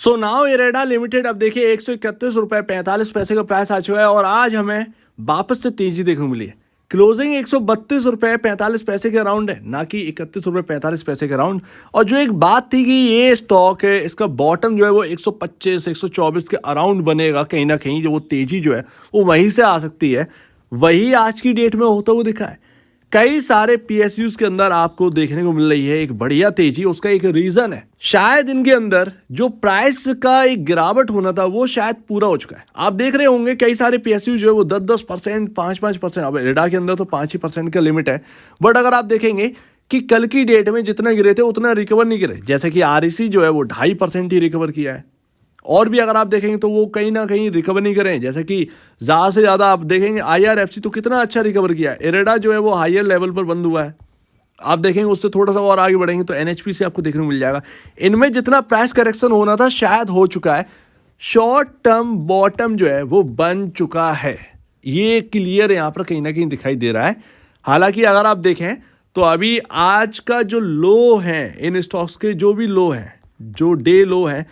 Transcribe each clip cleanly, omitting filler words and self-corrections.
So now IREDA limited अब देखिए 131 रुपये 45 पैसे का प्राइस आ चुका है और आज हमें वापस से तेजी देखने को मिली है। क्लोजिंग 132 रुपये 45 पैसे के अराउंड है, ना कि 31 रुपये 45 पैसे के अराउंड। और जो एक बात थी कि ये स्टॉक है, इसका बॉटम जो है वो 125 124 के अराउंड बनेगा कहीं ना कहीं, जो वो तेजी जो है वो वहीं से आ सकती है, वही आज की डेट में होता हुआ दिखा है। कई सारे पीएसयूज के अंदर आपको देखने को मिल रही है एक बढ़िया तेजी। उसका एक रीजन है, शायद इनके अंदर जो प्राइस का एक गिरावट होना था वो शायद पूरा हो चुका है। आप देख रहे होंगे कई सारे पीएसयू जो है वो 10% 5% अब इरेडा के अंदर तो 5% का लिमिट है। बट अगर आप देखेंगे कि कल की डेट में जितना गिरे थे उतना रिकवर नहीं गिरे। जैसे कि आरईसी जो है वो 2.5% ही रिकवर किया है, और भी अगर आप देखेंगे तो वो कहीं ना कहीं रिकवर नहीं करें। जैसे कि ज़्यादा से ज़्यादा आप देखेंगे आईआरएफसी तो कितना अच्छा रिकवर किया है। इरेडा जो है वो हायर लेवल पर बंद हुआ है। आप देखेंगे उससे थोड़ा सा और आगे बढ़ेंगे तो एनएचपीसी आपको देखने को मिल जाएगा। इनमें जितना प्राइस करेक्शन होना था शायद हो चुका है। शॉर्ट टर्म बॉटम जो है वो बन चुका है, ये क्लियर यहाँ पर कहीं ना कहीं दिखाई दे रहा है। हालांकि अगर आप देखें तो अभी आज का जो लो है इन स्टॉक्स के, जो भी लो हैं, जो डे लो हैं,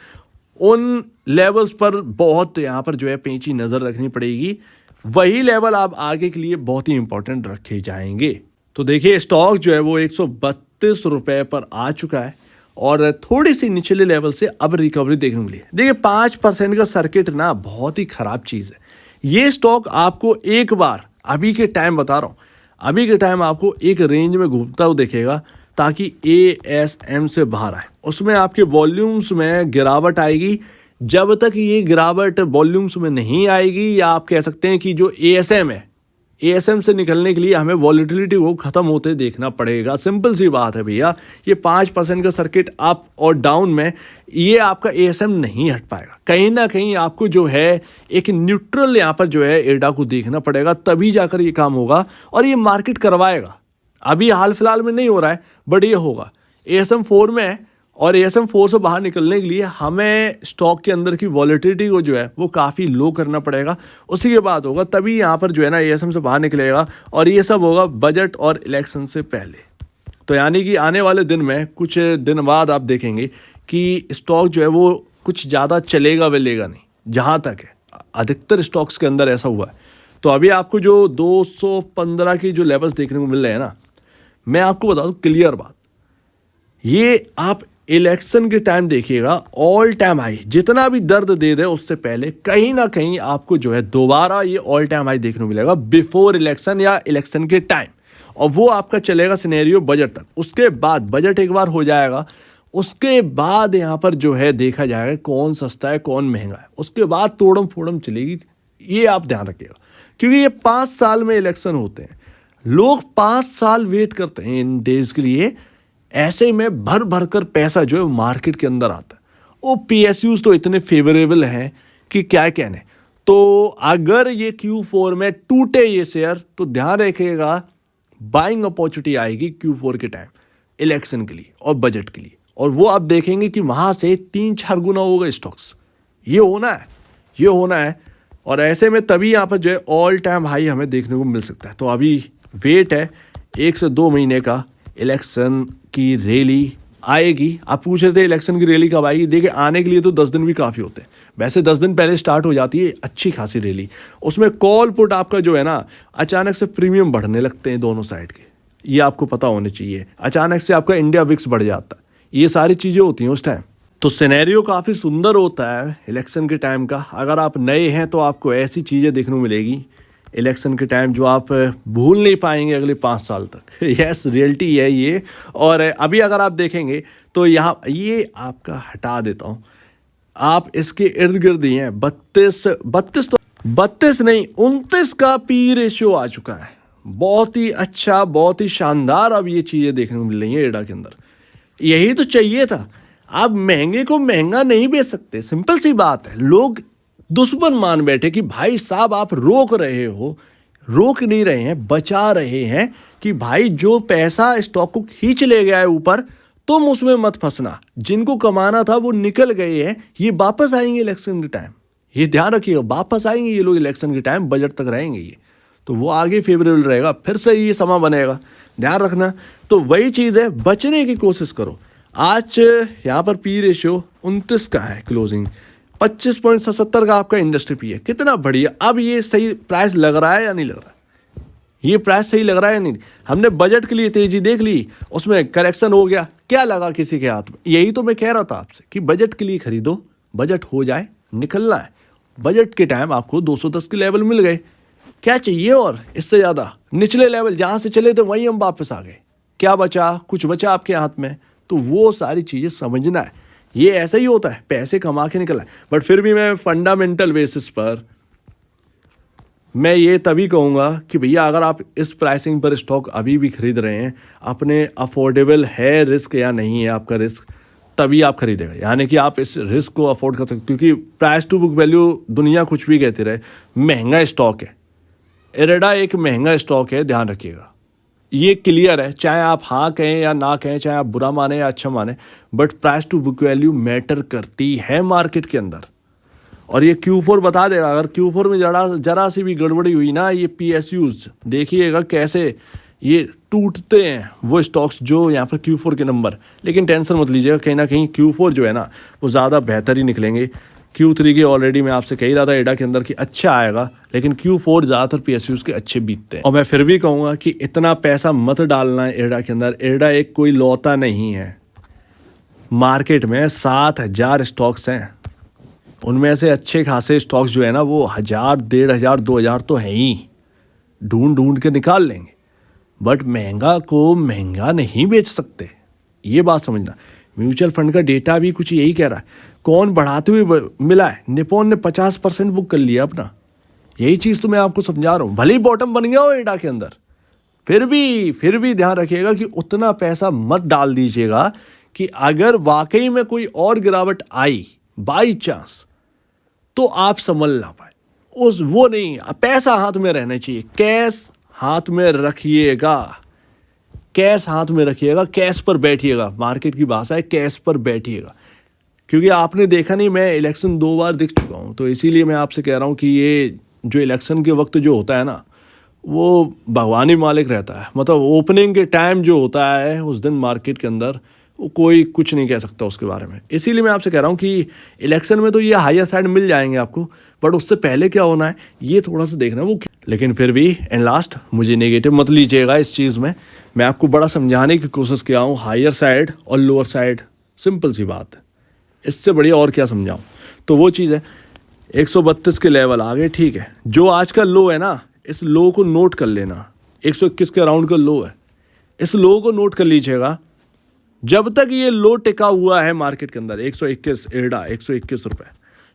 उन लेवल्स पर बहुत यहाँ पर जो है पेंची नज़र रखनी पड़ेगी। वही लेवल आप आगे के लिए बहुत ही इंपॉर्टेंट रखे जाएंगे। तो देखिए स्टॉक जो है वो 132 रुपये पर आ चुका है और थोड़ी सी निचले लेवल से अब रिकवरी देखने को मिली है। देखिए 5% का सर्किट ना बहुत ही ख़राब चीज़ है। ये स्टॉक आपको एक बार अभी के टाइम बता रहा हूँ, अभी के टाइम आपको एक रेंज में घूमता हुआ देखेगा ताकि एएसएम से बाहर आए। उसमें आपके वॉल्यूम्स में गिरावट आएगी। जब तक ये गिरावट वॉल्यूम्स में नहीं आएगी, या आप कह सकते हैं कि जो एएसएम है, एएसएम से निकलने के लिए हमें वॉलेटिलिटी को ख़त्म होते देखना पड़ेगा। सिंपल सी बात है भैया, ये 5% का सर्किट अप और डाउन में ये आपका एएसएम नहीं हट पाएगा। कहीं ना कहीं आपको जो है एक न्यूट्रल यहाँ पर जो है इरेडा को देखना पड़ेगा, तभी जाकर ये काम होगा और ये मार्केट करवाएगा। अभी हाल फिलहाल में नहीं हो रहा है बट ये होगा। एएसएम 4 में है और एएसएम 4 से बाहर निकलने के लिए हमें स्टॉक के अंदर की वॉलेटिलिटी को जो है वो काफ़ी लो करना पड़ेगा। उसी के बाद होगा, तभी यहाँ पर जो है ना एएसएम से बाहर निकलेगा और ये सब होगा बजट और इलेक्शन से पहले। तो यानी कि आने वाले दिन में कुछ दिन बाद आप देखेंगे कि स्टॉक जो है वो कुछ ज़्यादा चलेगा वेलेगा नहीं, जहाँ तक है अधिकतर स्टॉक्स के अंदर ऐसा हुआ है। तो अभी आपको जो 215 की जो लेवल्स देखने को मिल रहे हैं ना, मैं आपको बता दूं क्लियर बात, ये आप इलेक्शन के टाइम देखिएगा ऑल टाइम हाई जितना भी दर्द दे दे उससे पहले कहीं ना कहीं आपको जो है दोबारा ये ऑल टाइम हाई देखने को मिलेगा बिफोर इलेक्शन या इलेक्शन के टाइम। और वो आपका चलेगा सिनेरियो बजट तक। उसके बाद बजट एक बार हो जाएगा, उसके बाद यहाँ पर जो है देखा जाएगा कौन सस्ता है कौन महंगा है, उसके बाद तोड़म फोड़म चलेगी। ये आप ध्यान रखिएगा, क्योंकि ये 5 साल में इलेक्शन होते हैं। लोग 5 साल वेट करते हैं इन डेज के लिए। ऐसे में भर भर कर पैसा जो है मार्केट के अंदर आता है। वो पीएसयूज तो इतने फेवरेबल हैं कि क्या कहने। तो अगर ये Q4 में टूटे ये शेयर तो ध्यान रखिएगा बाइंग अपॉर्चुनिटी आएगी Q4 के टाइम इलेक्शन के लिए और बजट के लिए। और वो आप देखेंगे कि वहाँ से 3-4 गुना होगा स्टॉक्स। ये होना है, ये होना है। और ऐसे में तभी यहाँ पर जो है ऑल टाइम हाई हमें देखने को मिल सकता है। तो अभी वेट है 1 से 2 महीने का, इलेक्शन की रैली आएगी। आप पूछ रहे थे इलेक्शन की रैली कब आएगी। देखिए आने के लिए तो 10 दिन भी काफ़ी होते हैं। वैसे 10 दिन पहले स्टार्ट हो जाती है अच्छी खासी रैली। उसमें कॉल पुट आपका जो है ना अचानक से प्रीमियम बढ़ने लगते हैं दोनों साइड के, ये आपको पता होना चाहिए। अचानक से आपका इंडिया विक्स बढ़ जाता है, ये सारी चीज़ें होती हैं उस टाइम। तो सिनेरियो काफ़ी सुंदर होता है इलेक्शन के टाइम का। अगर आप नए हैं तो आपको ऐसी चीज़ें देखने को मिलेगी इलेक्शन के टाइम जो आप भूल नहीं पाएंगे अगले 5 साल तक। यस, रियलिटी है ये। और अभी अगर आप देखेंगे तो यहाँ ये आपका हटा देता हूँ, आप इसके इर्द गिर्द ही हैं 32 नहीं 29 का पी रेशियो आ चुका है। बहुत ही अच्छा, बहुत ही शानदार अब ये चीज़ें देखने को मिल रही हैं एडा के अंदर। यही तो चाहिए था। आप महंगे को महंगा नहीं बेच सकते, सिंपल सी बात है। लोग दुश्मन मान बैठे कि भाई साहब आप रोक रहे हो, रोक नहीं रहे हैं, बचा रहे हैं कि भाई जो पैसा स्टॉक को खींच ले गया है ऊपर, तुम उसमें मत फंसना। जिनको कमाना था वो निकल गए हैं, ये वापस आएंगे इलेक्शन के टाइम। ये ध्यान रखिएगा, वापस आएंगे ये लोग इलेक्शन के टाइम, बजट तक रहेंगे ये, तो वो आगे फेवरेबल रहेगा, फिर से ये समा बनेगा, ध्यान रखना। तो वही चीज़ है, बचने की कोशिश करो। आज यहाँ पर पी रेशियो 29 का है क्लोजिंग, 25.77 का आपका इंडस्ट्री पी है। कितना बढ़िया। अब ये सही प्राइस लग रहा है या नहीं लग रहा है? ये प्राइस सही लग रहा है या नहीं? हमने बजट के लिए तेजी देख ली, उसमें करेक्शन हो गया, क्या लगा किसी के हाथ में? यही तो मैं कह रहा था आपसे कि बजट के लिए खरीदो, बजट हो जाए निकलना है। बजट के टाइम आपको 210 के लेवल मिल गए, क्या चाहिए और इससे ज़्यादा? निचले लेवल जहाँ से चले थे वहीं हम वापस आ गए, क्या बचा? कुछ बचा आपके हाथ में? तो वो सारी चीज़ें समझना है। ये ऐसा ही होता है, पैसे कमा के निकलना है। बट फिर भी मैं फंडामेंटल बेसिस पर मैं ये तभी कहूँगा कि भैया अगर आप इस प्राइसिंग पर स्टॉक अभी भी खरीद रहे हैं, अपने अफोर्डेबल है रिस्क या नहीं है आपका रिस्क, तभी आप खरीदेगा। यानी कि आप इस रिस्क को अफोर्ड कर सकते, क्योंकि प्राइस टू बुक वैल्यू दुनिया कुछ भी कहती रहे, महंगा स्टॉक है। इरेडा एक महंगा स्टॉक है, ध्यान रखिएगा, ये क्लियर है। चाहे आप हाँ कहें या ना कहें, चाहे आप बुरा माने या अच्छा माने, but price to book value matter करती है मार्केट के अंदर। और ये Q4 बता देगा। अगर Q4 में जरा सी भी गड़बड़ी हुई ना, ये PSUs देखिएगा कैसे ये टूटते हैं वो स्टॉक्स जो यहाँ पर Q4 के नंबर। लेकिन टेंशन मत लीजिएगा, कहीं ना कहीं Q4 जो है ना वो ज़्यादा बेहतर ही निकलेंगे। Q3 के ऑलरेडी मैं आपसे कह ही रहा था एडा के अंदर कि अच्छा आएगा, लेकिन Q4 ज़्यादातर PSUs के अच्छे बीतते हैं। और मैं फिर भी कहूँगा कि इतना पैसा मत डालना है एडा के अंदर। एडा एक कोई लौता नहीं है, मार्केट में 7,000 स्टॉक्स हैं, उनमें से अच्छे खासे स्टॉक्स जो है ना वो 1,000, 1,500, 2,000 तो हैं ही, ढूंढ के निकाल लेंगे। बट महंगा को महंगा नहीं बेच सकते, ये बात समझना। म्यूचुअल फंड का डेटा भी कुछ यही कह रहा है। कौन बढ़ाते हुए मिला है? निपॉन ने 50% बुक कर लिया अपना। यही चीज़ तो मैं आपको समझा रहा हूँ। भले ही बॉटम बन गया हो एडा के अंदर, फिर भी ध्यान रखिएगा कि उतना पैसा मत डाल दीजिएगा कि अगर वाकई में कोई और गिरावट आई बाई चांस तो आप संभल ना पाए। वो नहीं, पैसा हाथ में रहना चाहिए। कैश हाथ में रखिएगा, कैश हाथ में रखिएगा, कैश पर बैठिएगा। मार्केट की भाषा है कैश पर बैठिएगा। क्योंकि आपने देखा नहीं, मैं इलेक्शन 2 बार दिख चुका हूँ, तो इसीलिए मैं आपसे कह रहा हूँ कि ये जो इलेक्शन के वक्त जो होता है ना वो भगवान ही मालिक रहता है। मतलब ओपनिंग के टाइम जो होता है उस दिन मार्केट के अंदर वो कोई कुछ नहीं कह सकता उसके बारे में। इसीलिए मैं आपसे कह रहा हूँ कि इलेक्शन में तो ये हायर साइड मिल जाएंगे आपको, बट उससे पहले क्या होना है ये थोड़ा सा देखना वो। लेकिन फिर भी एंड लास्ट मुझे नेगेटिव मत लीजिएगा इस चीज़ में। मैं आपको बड़ा समझाने की कोशिश किया हूँ, हायर साइड और लोअर साइड सिंपल सी बात है, इससे बढ़िया और क्या समझाऊँ। तो वो चीज़ है 132 के लेवल आ गए, ठीक है। जो आज का लो है ना, इस लो को नोट कर लेना। 121 के अराउंड का लो है, इस लो को नोट कर लीजिएगा। जब तक ये लो टिका हुआ है मार्केट के अंदर 121 एडा 121 रुपये,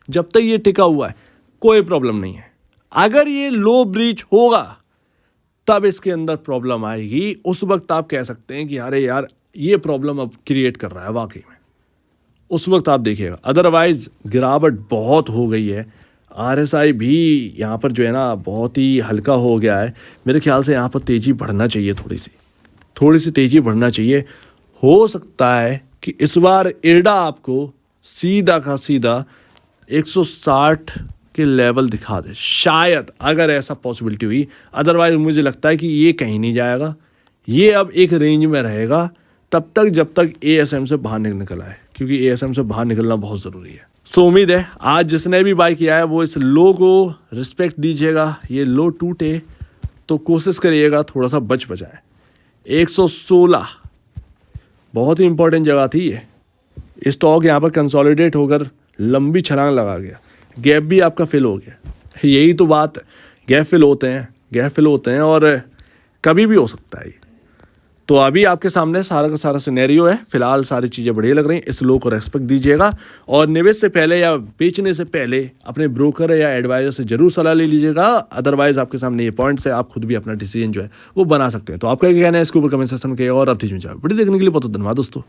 जब तक ये टिका हुआ है कोई प्रॉब्लम नहीं है। अगर ये लो ब्रीच होगा तब इसके अंदर प्रॉब्लम आएगी। उस वक्त आप कह सकते हैं कि अरे यार ये प्रॉब्लम अब क्रिएट कर रहा है वाकई में, उस वक्त आप देखिएगा। अदरवाइज गिरावट बहुत हो गई है। RSI भी यहाँ पर जो है ना बहुत ही हल्का हो गया है। मेरे ख्याल से यहाँ पर तेज़ी बढ़ना चाहिए, थोड़ी सी तेज़ी बढ़ना चाहिए। हो सकता है कि इस बार एडा आपको सीधा का सीधा 160 के लेवल दिखा दे, शायद, अगर ऐसा पॉसिबिलिटी हुई। अदरवाइज मुझे लगता है कि ये कहीं नहीं जाएगा, ये अब एक रेंज में रहेगा तब तक जब तक ASM से बाहर निकल आए, क्योंकि ASM से बाहर निकलना बहुत ज़रूरी है। सो उम्मीद है आज जिसने भी बाय किया है वो इस लो को रिस्पेक्ट दीजिएगा। ये लो टूटे तो कोशिश करिएगा थोड़ा सा बचाए। 116 बहुत ही इंपॉर्टेंट जगह थी ये। स्टॉक यहाँ पर कंसोलिडेट होकर लंबी छलांग लगा गया, गैप भी आपका फिल हो गया। यही तो बात है, गैप फिल होते हैं और कभी भी हो सकता है ये। तो अभी आपके सामने सारा का सारा सिनेरियो है। फिलहाल सारी चीज़ें बढ़िया लग रही हैं। इस लो को रेस्पेक्ट दीजिएगा और निवेश से पहले या बेचने से पहले अपने ब्रोकर या एडवाइजर से जरूर सलाह ले लीजिएगा। अदरवाइज आपके सामने ये पॉइंट्स है, आप खुद भी अपना डिसीजन जो है वो बना सकते हैं। तो आपका क्या कहना है इसके ऊपर कमेंट सेक्शन में कहिएगा और अब वीडियो देखने के लिए बहुत धन्यवाद दोस्तों।